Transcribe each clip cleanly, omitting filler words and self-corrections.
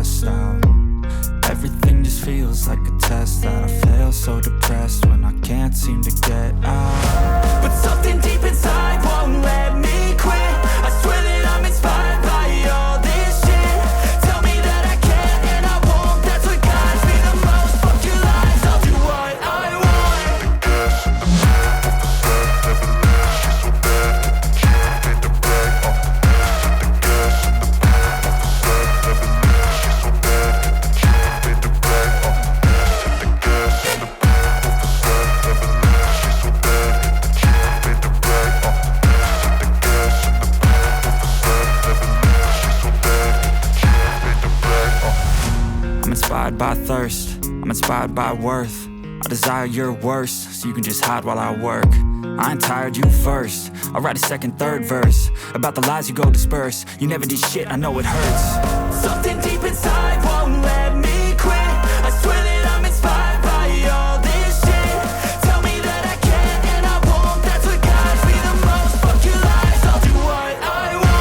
stressed out. Everything just feels like a test that I fail, so depressed when I can't seem to get out. But something deep inside won't let me quit. I swear that I'm inspired by all this shit. Tell me that I can't and I won't, that's what guides me the most. Fuck your lies, I'll do what I want. Inspired by thirst, I'm inspired by worth. I desire your worst, so you can just hide while I work. I ain't tired, you first. I'll write a second, third verse about the lies you go disperse. You never did shit, I know it hurts. Something deep inside won't let me quit. I swear that I'm inspired by all this shit. Tell me that I can't and I won't, that's what guides me the most. Fuck your lies, I'll do what I want.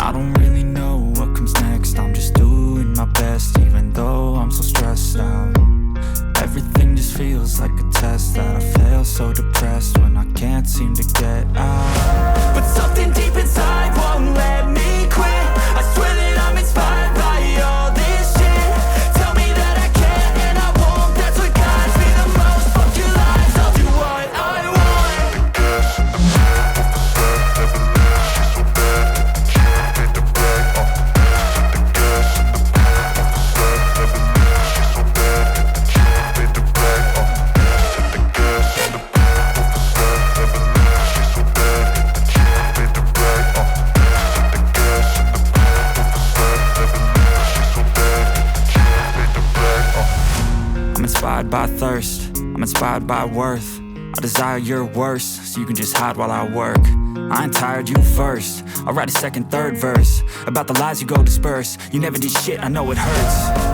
I don't really know what comes next, I'm just doing my best, even though I'm so stressed out. Everything just feels like a test that I fail, so depressed when I can't seem to get out. But something deep inside won't let me quit. I swear that I'm inspired by all this shit. Tell me that I can't and I won't, that's what guides me the most. Fuck your lies, I'll do what I want. I'm inspired by thirst, I'm inspired by worth. I desire your worst, so you can just hide while I work. I ain't tired, you first. I'll write a second, third verse about the lies you go disperse. You never did shit, I know it hurts.